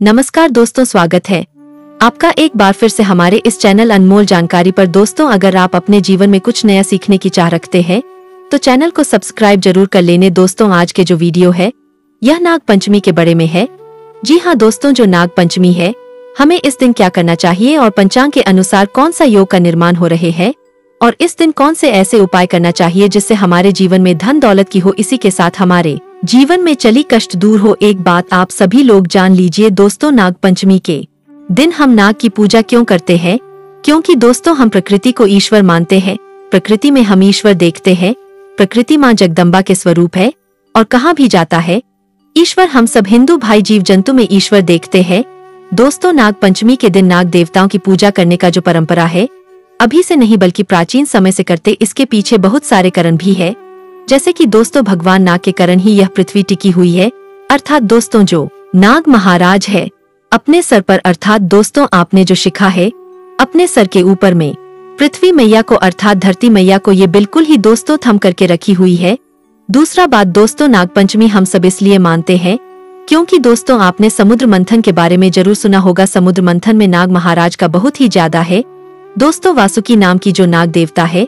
नमस्कार दोस्तों, स्वागत है आपका एक बार फिर से हमारे इस चैनल अनमोल जानकारी पर। दोस्तों, अगर आप अपने जीवन में कुछ नया सीखने की चाह रखते हैं तो चैनल को सब्सक्राइब जरूर कर लेने। दोस्तों, आज के जो वीडियो है यह नाग पंचमी के बारे में है। जी हाँ दोस्तों, जो नाग पंचमी है, हमें इस दिन क्या करना चाहिए और पंचांग के अनुसार कौन सा योग का निर्माण हो रहे हैं और इस दिन कौन से ऐसे उपाय करना चाहिए जिससे हमारे जीवन में धन दौलत की हो, इसी के साथ हमारे जीवन में चली कष्ट दूर हो। एक बात आप सभी लोग जान लीजिए दोस्तों, नाग पंचमी के दिन हम नाग की पूजा क्यों करते हैं? क्योंकि दोस्तों, हम प्रकृति को ईश्वर मानते हैं। प्रकृति में हम ईश्वर देखते हैं। प्रकृति माँ जगदम्बा के स्वरूप है और कहाँ भी जाता है ईश्वर। हम सब हिंदू भाई जीव जंतु में ईश्वर देखते हैं। दोस्तों, नाग पंचमी के दिन नाग देवताओं की पूजा करने का जो परंपरा है, अभी से नहीं बल्कि प्राचीन समय से करते। इसके पीछे बहुत सारे कारण भी है, जैसे कि दोस्तों भगवान नाग के कारण ही यह पृथ्वी टिकी हुई है। अर्थात दोस्तों, जो नाग महाराज है अपने सर पर, अर्थात दोस्तों आपने जो शिखा है अपने सर के ऊपर में पृथ्वी मैया को अर्थात धरती मैया को ये बिल्कुल ही दोस्तों थम करके रखी हुई है। दूसरा बात दोस्तों, नाग पंचमी हम सब इसलिए मानते हैं क्योंकि दोस्तों आपने समुद्र मंथन के बारे में जरूर सुना होगा। समुद्र मंथन में नाग महाराज का बहुत ही ज्यादा है दोस्तों। वासुकी नाम की जो नाग देवता है,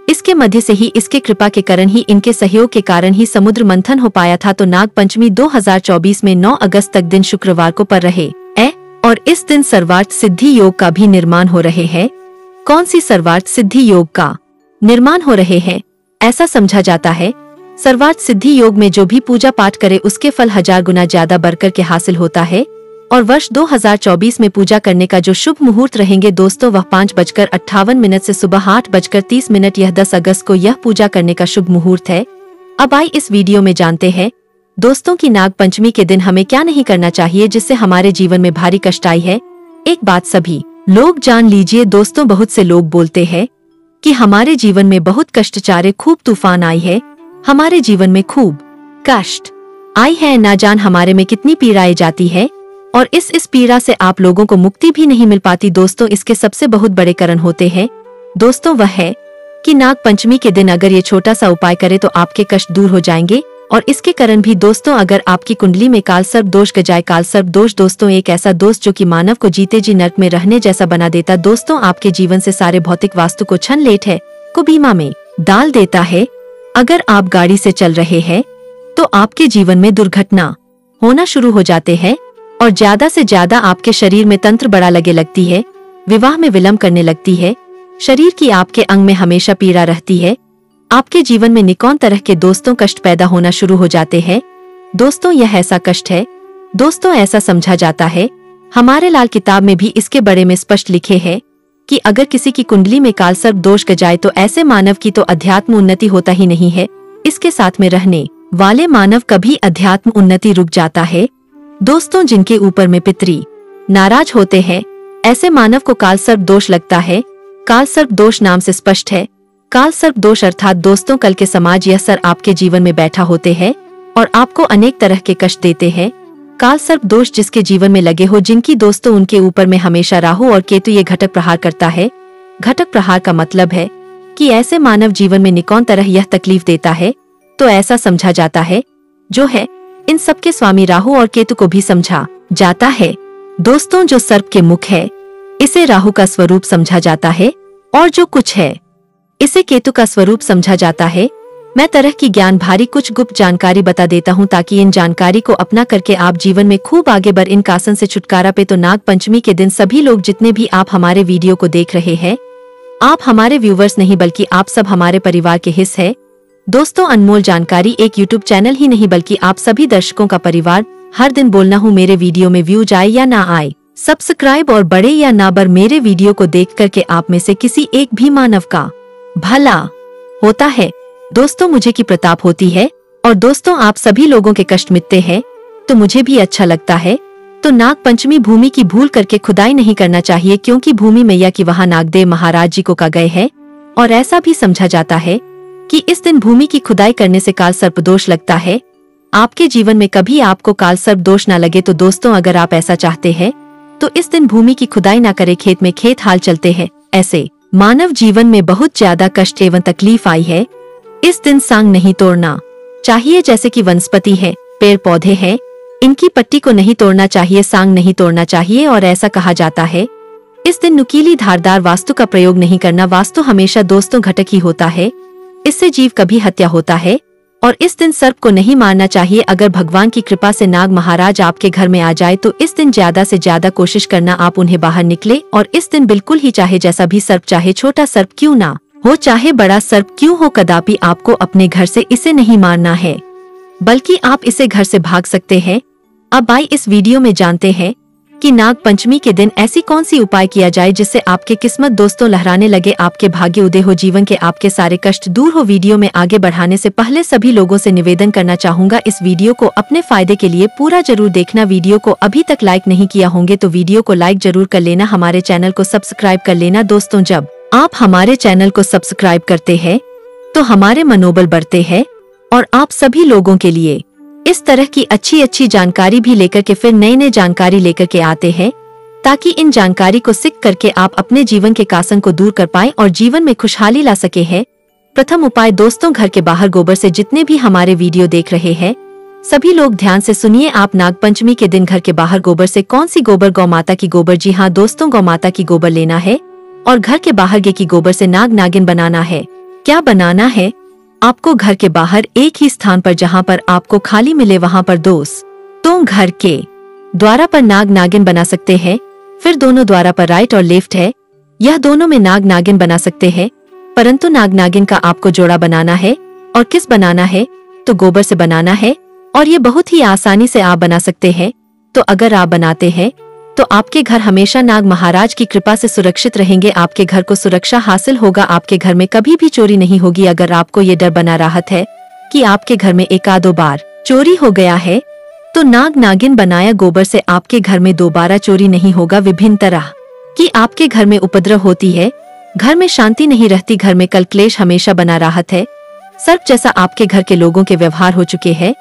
इसके मध्य से ही, इसके कृपा के कारण ही, इनके सहयोग के कारण ही समुद्र मंथन हो पाया था। तो नाग पंचमी 2024 में 9 अगस्त तक दिन शुक्रवार को पर रहे और इस दिन सर्वार्थ सिद्धि योग का भी निर्माण हो रहे हैं। कौन सी सर्वार्थ सिद्धि योग का निर्माण हो रहे हैं? ऐसा समझा जाता है सर्वार्थ सिद्धि योग में जो भी पूजा पाठ करे उसके फल 1000 गुना ज्यादा बढ़कर के हासिल होता है। और वर्ष 2024 में पूजा करने का जो शुभ मुहूर्त रहेंगे दोस्तों, वह 5:58 से सुबह 8:30। यह 10 अगस्त को यह पूजा करने का शुभ मुहूर्त है। अब आइए इस वीडियो में जानते हैं दोस्तों की नाग पंचमी के दिन हमें क्या नहीं करना चाहिए जिससे हमारे जीवन में भारी कष्ट आई है। एक बात सभी लोग जान लीजिए दोस्तों, बहुत से लोग बोलते हैं कि हमारे जीवन में बहुत कष्टचारे खूब तूफान आई है, हमारे जीवन में खूब कष्ट आई है, ना जान हमारे में कितनी पीड़ाएं जाती है और इस पीड़ा से आप लोगों को मुक्ति भी नहीं मिल पाती। दोस्तों, इसके सबसे बहुत बड़े कारण होते हैं दोस्तों, वह है कि नाग पंचमी के दिन अगर ये छोटा सा उपाय करे तो आपके कष्ट दूर हो जाएंगे। और इसके कारण भी दोस्तों, अगर आपकी कुंडली में काल सर्प दोष गजाए, काल सर्प दोष दोस्तों एक ऐसा दोष जो कि मानव को जीते जी नर्क में रहने जैसा बना देता। दोस्तों, आपके जीवन से सारे भौतिक वास्तु को छन लेट है को बीमा में डाल देता है। अगर आप गाड़ी से चल रहे हैं तो आपके जीवन में दुर्घटना होना शुरू हो जाते हैं और ज्यादा से ज्यादा आपके शरीर में तंत्र बड़ा लगे लगती है, विवाह में विलंब करने लगती है, शरीर की आपके अंग में हमेशा पीड़ा रहती है, आपके जीवन में निकौन तरह के दोस्तों कष्ट पैदा होना शुरू हो जाते हैं। दोस्तों, यह ऐसा कष्ट है दोस्तों, ऐसा समझा जाता है, हमारे लाल किताब में भी इसके बारे में स्पष्ट लिखे है कि अगर किसी की कुंडली में काल सर्प दोष गजाए तो ऐसे मानव की तो अध्यात्म उन्नति होता ही नहीं है, इसके साथ में रहने वाले मानव कभी अध्यात्म उन्नति रुक जाता है। दोस्तों, जिनके ऊपर में पितरी नाराज होते हैं, ऐसे मानव को काल सर्प दोष लगता है। काल सर्प दोष नाम से स्पष्ट है। काल सर्प दोष अर्थात दोस्तों कल के समाज यह सर आपके जीवन में बैठा होते हैं और आपको अनेक तरह के कष्ट देते हैं। काल सर्प दोष जिसके जीवन में लगे हो, जिनकी दोस्तों उनके ऊपर में हमेशा राहु और केतु ये घटक प्रहार करता है। घटक प्रहार का मतलब है कि ऐसे मानव जीवन में निकौन तरह यह तकलीफ देता है। तो ऐसा समझा जाता है जो है इन सबके स्वामी राहु और केतु को भी समझा जाता है। दोस्तों, जो सर्प के मुख है इसे राहु का स्वरूप समझा जाता है और जो कुछ है इसे केतु का स्वरूप समझा जाता है। मैं तरह की ज्ञान भारी कुछ गुप्त जानकारी बता देता हूं ताकि इन जानकारी को अपना करके आप जीवन में खूब आगे बढ़। इन कासन से छुटकारा पे तो नाग पंचमी के दिन सभी लोग जितने भी आप हमारे वीडियो को देख रहे हैं, आप हमारे व्यूवर्स नहीं बल्कि आप सब हमारे परिवार के हिस्से है। दोस्तों, अनमोल जानकारी एक यूट्यूब चैनल ही नहीं बल्कि आप सभी दर्शकों का परिवार। हर दिन बोलना हूँ मेरे वीडियो में व्यूज आए या ना आए, सब्सक्राइब और बड़े या ना बढ़, मेरे वीडियो को देख करके आप में से किसी एक भी मानव का भला होता है। दोस्तों, मुझे की प्रताप होती है और दोस्तों आप सभी लोगों के कष्ट मिटते हैं तो मुझे भी अच्छा लगता है। तो नाग पंचमी भूमि की भूल करके खुदाई नहीं करना चाहिए क्योंकि भूमि मैया की वहाँ नागदेव महाराज जी को कहा गए है और ऐसा भी समझा जाता है कि इस दिन भूमि की खुदाई करने से काल सर्प दोष लगता है। आपके जीवन में कभी आपको काल सर्प दोष न लगे तो दोस्तों अगर आप ऐसा चाहते हैं तो इस दिन भूमि की खुदाई न करे, खेत में खेत हाल चलते हैं। ऐसे मानव जीवन में बहुत ज्यादा कष्ट एवं तकलीफ आई है। इस दिन सांग नहीं तोड़ना चाहिए, जैसे कि वनस्पति है, पेड़ पौधे हैं, इनकी पट्टी को नहीं तोड़ना चाहिए, सांग नहीं तोड़ना चाहिए और ऐसा कहा जाता है इस दिन नुकीली धारदार वास्तु का प्रयोग नहीं करना। वास्तु हमेशा दोस्तों घटक ही होता है, इससे जीव कभी हत्या होता है। और इस दिन सर्प को नहीं मारना चाहिए। अगर भगवान की कृपा से नाग महाराज आपके घर में आ जाए तो इस दिन ज्यादा से ज्यादा कोशिश करना आप उन्हें बाहर निकले। और इस दिन बिल्कुल ही चाहे जैसा भी सर्प, चाहे छोटा सर्प क्यों ना हो, चाहे बड़ा सर्प क्यों हो, कदापि आपको अपने घर से इसे नहीं मारना है, बल्कि आप इसे घर से भाग सकते हैं। अब आइए इस वीडियो में जानते हैं कि नाग पंचमी के दिन ऐसी कौन सी उपाय किया जाए जिससे आपके किस्मत दोस्तों लहराने लगे, आपके भाग्य उदय हो, जीवन के आपके सारे कष्ट दूर हो। वीडियो में आगे बढ़ाने से पहले सभी लोगों से निवेदन करना चाहूंगा, इस वीडियो को अपने फायदे के लिए पूरा जरूर देखना। वीडियो को अभी तक लाइक नहीं किया होंगे तो वीडियो को लाइक जरूर कर लेना, हमारे चैनल को सब्सक्राइब कर लेना। दोस्तों, जब आप हमारे चैनल को सब्सक्राइब करते हैं तो हमारे मनोबल बढ़ते हैं और आप सभी लोगों के लिए इस तरह की अच्छी जानकारी भी लेकर के फिर नई जानकारी लेकर के आते हैं, ताकि इन जानकारी को सीख करके आप अपने जीवन के कासन को दूर कर पाएं और जीवन में खुशहाली ला सके हैं। प्रथम उपाय दोस्तों, घर के बाहर गोबर से, जितने भी हमारे वीडियो देख रहे हैं सभी लोग ध्यान से सुनिए। आप नाग पंचमी के दिन घर के बाहर गोबर से, कौन सी गोबर, गौ माता की गोबर, जी हाँ दोस्तों, गौ माता की गोबर लेना है और घर के बाहर गे की गोबर से नाग नागिन बनाना है। क्या बनाना है? आपको घर के बाहर एक ही स्थान पर जहां पर आपको खाली मिले वहां पर दोस्तों घर के द्वारा पर नाग नागिन बना सकते हैं। फिर दोनों द्वारा पर राइट और लेफ्ट है, यह दोनों में नाग नागिन बना सकते हैं, परंतु नाग नागिन का आपको जोड़ा बनाना है। और किस बनाना है? तो गोबर से बनाना है और ये बहुत ही आसानी से आप बना सकते हैं। तो अगर आप बनाते हैं तो आपके घर हमेशा नाग महाराज की कृपा से सुरक्षित रहेंगे, आपके घर को सुरक्षा हासिल होगा, आपके घर में कभी भी चोरी नहीं होगी। अगर आपको ये डर बना रहता है कि आपके घर में एक आधो बार चोरी हो गया है तो नाग नागिन बनाया गोबर से आपके घर में दोबारा चोरी नहीं होगा। विभिन्न तरह की आपके घर में उपद्रव होती है, घर में शांति नहीं रहती, घर में कल क्लेश हमेशा बना रहता है, सर्प जैसा आपके घर के लोगों के व्यवहार हो चुके हैं।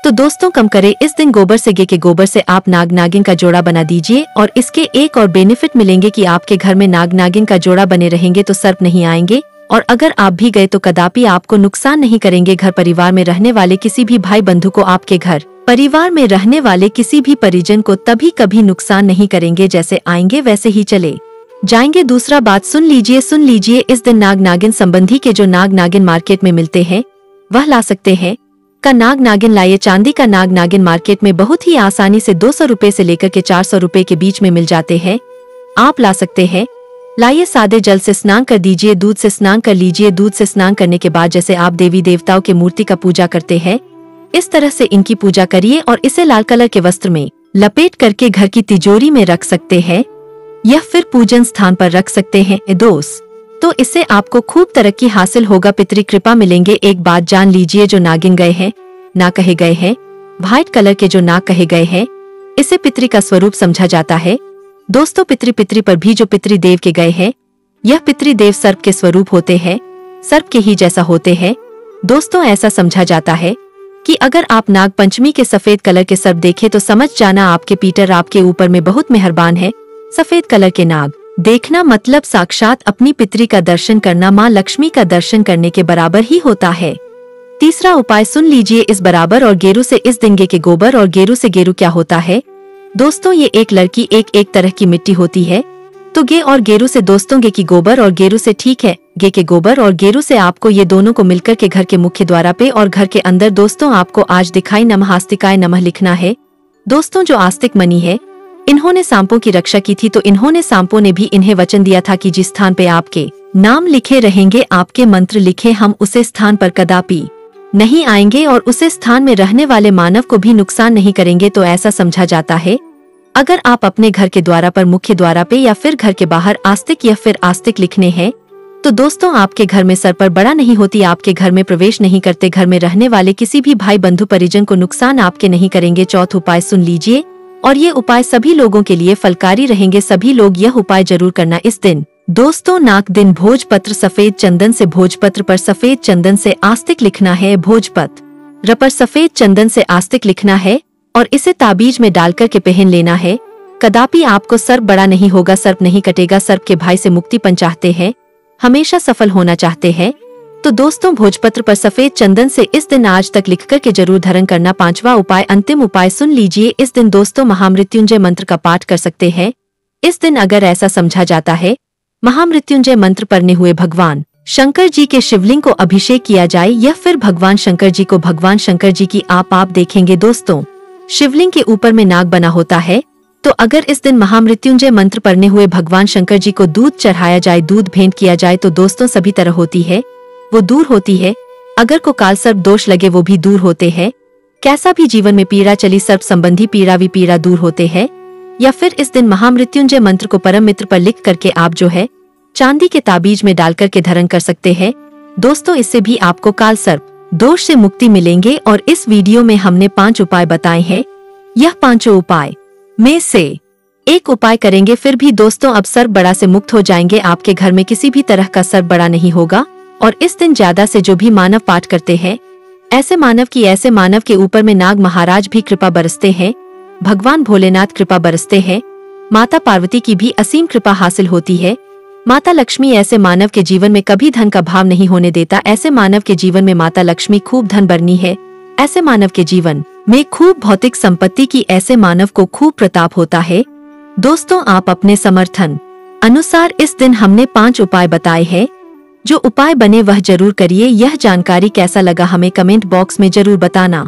तो दोस्तों कम करें, इस दिन गोबर से, गे के गोबर से आप नाग नागिन का जोड़ा बना दीजिए और इसके एक और बेनिफिट मिलेंगे कि आपके घर में नाग नागिन का जोड़ा बने रहेंगे तो सर्प नहीं आएंगे और अगर आप भी गए तो कदापि आपको नुकसान नहीं करेंगे। घर परिवार में रहने वाले किसी भी भाई बंधु को, आपके घर परिवार में रहने वाले किसी भी परिजन को तभी कभी नुकसान नहीं करेंगे, जैसे आएंगे वैसे ही चले जाएंगे। दूसरा बात सुन लीजिए, इस दिन नाग नागिन संबंधी के जो नाग नागिन मार्केट में मिलते हैं वह ला सकते हैं। का नाग नागिन लाइए, चांदी का नाग नागिन मार्केट में बहुत ही आसानी से 200 रुपए से लेकर के 400 रुपए के बीच में मिल जाते हैं, आप ला सकते हैं। लाइए, सादे जल से स्नान कर दीजिए, दूध से स्नान कर लीजिए। दूध से स्नान करने के बाद जैसे आप देवी देवताओं के मूर्ति का पूजा करते हैं इस तरह से इनकी पूजा करिए और इसे लाल कलर के वस्त्र में लपेट करके घर की तिजोरी में रख सकते हैं या फिर पूजन स्थान पर रख सकते हैं दोस्त। तो इससे आपको खूब तरक्की हासिल होगा, पितृ कृपा मिलेंगे। एक बात जान लीजिए, जो नागिन गए हैं, ना कहे गए हैं, व्हाइट कलर के जो नाग कहे गए हैं, इसे पितृ का स्वरूप समझा जाता है। दोस्तों, पितृ पर भी जो पितृदेव के गए हैं, यह पितृदेव सर्प के स्वरूप होते हैं, सर्प के ही जैसा होते हैं। दोस्तों, ऐसा समझा जाता है कि अगर आप नाग पंचमी के सफेद कलर के सर्प देखें तो समझ जाना आपके पीटर आपके ऊपर में बहुत मेहरबान है। सफेद कलर के नाग देखना मतलब साक्षात अपनी पितृ का दर्शन करना, माँ लक्ष्मी का दर्शन करने के बराबर ही होता है। तीसरा उपाय सुन लीजिए, इस बराबर और गेरू से, इस दिन गे के गोबर और गेरू से, गेरू क्या होता है दोस्तों? ये एक लड़की एक तरह की मिट्टी होती है। तो गे और गेरू से दोस्तों, गे की गोबर और गेरू से, ठीक है, गे के गोबर और गेरू से आपको ये दोनों को मिलकर के घर के मुख्य द्वारा पे और घर के अंदर दोस्तों आपको आज दिखाई नमः आस्तिकाय नमः लिखना है। दोस्तों, जो आस्तिक मनी है, इन्होंने सांपों की रक्षा की थी, तो इन्होंने सांपों ने भी इन्हें वचन दिया था कि जिस स्थान पे आपके नाम लिखे रहेंगे, आपके मंत्र लिखे, हम उसे स्थान पर कदापि नहीं आएंगे और उसे स्थान में रहने वाले मानव को भी नुकसान नहीं करेंगे। तो ऐसा समझा जाता है अगर आप अपने घर के द्वारा पर, मुख्य द्वारा पे या फिर घर के बाहर आस्तिक या फिर आस्तिक लिखने हैं तो दोस्तों आपके घर में सर पर बड़ा नहीं होती, आपके घर में प्रवेश नहीं करते, घर में रहने वाले किसी भी भाई बंधु परिजन को नुकसान आपके नहीं करेंगे। चौथा उपाय सुन लीजिए और ये उपाय सभी लोगों के लिए फलकारी रहेंगे, सभी लोग यह उपाय जरूर करना इस दिन। दोस्तों, नाग दिन भोजपत्र, सफेद चंदन से भोजपत्र पर सफेद चंदन से आस्तिक लिखना है, भोजपत्र पर सफेद चंदन से आस्तिक लिखना है और इसे ताबीज में डालकर के पहन लेना है। कदापि आपको सर्प बड़ा नहीं होगा, सर्प नहीं कटेगा। सर्प के भाई से मुक्ति पन चाहते हैं, हमेशा सफल होना चाहते हैं तो दोस्तों भोजपत्र पर सफेद चंदन से इस दिन आज तक लिखकर के जरूर धारण करना। पांचवा उपाय, अंतिम उपाय सुन लीजिए। इस दिन दोस्तों महामृत्युंजय मंत्र का पाठ कर सकते हैं। इस दिन अगर ऐसा समझा जाता है महामृत्युंजय मंत्र पढ़ने हुए भगवान शंकर जी के शिवलिंग को अभिषेक किया जाए या फिर भगवान शंकर जी को, भगवान शंकर जी की आप देखेंगे दोस्तों शिवलिंग के ऊपर में नाग बना होता है। तो अगर इस दिन महामृत्युंजय मंत्र पढ़ने हुए भगवान शंकर जी को दूध चढ़ाया जाए, दूध भेंट किया जाए तो दोस्तों सभी तरह होती है वो दूर होती है। अगर को काल सर्प दोष लगे वो भी दूर होते हैं। कैसा भी जीवन में पीड़ा चली, सर्प संबंधी पीड़ा दूर होते हैं। या फिर इस दिन महामृत्युंजय मंत्र को परम मित्र पर लिख करके आप जो है चांदी के ताबीज में डाल करके धारण कर सकते हैं। दोस्तों इससे भी आपको काल सर्प दोष से मुक्ति मिलेंगे। और इस वीडियो में हमने 5 उपाय बताए हैं। यह 5 उपाय में से एक उपाय करेंगे फिर भी दोस्तों अब सर्प बड़ा से मुक्त हो जाएंगे। आपके घर में किसी भी तरह का सर्प बड़ा नहीं होगा। और इस दिन ज्यादा से जो भी मानव पाठ करते हैं ऐसे मानव के ऊपर में नाग महाराज भी कृपा बरसते हैं, भगवान भोलेनाथ कृपा बरसते हैं, माता पार्वती की भी असीम कृपा हासिल होती है। माता लक्ष्मी ऐसे मानव के जीवन में कभी धन का भाव नहीं होने देता। ऐसे मानव के जीवन में माता लक्ष्मी खूब धन भरनी है। ऐसे मानव के जीवन में खूब भौतिक संपत्ति की, ऐसे मानव को खूब प्रताप होता है। दोस्तों आप अपने समर्थन अनुसार इस दिन हमने 5 उपाय बताए हैं। जो उपाय बने वह जरूर करिए। यह जानकारी कैसा लगा हमें कमेंट बॉक्स में जरूर बताना।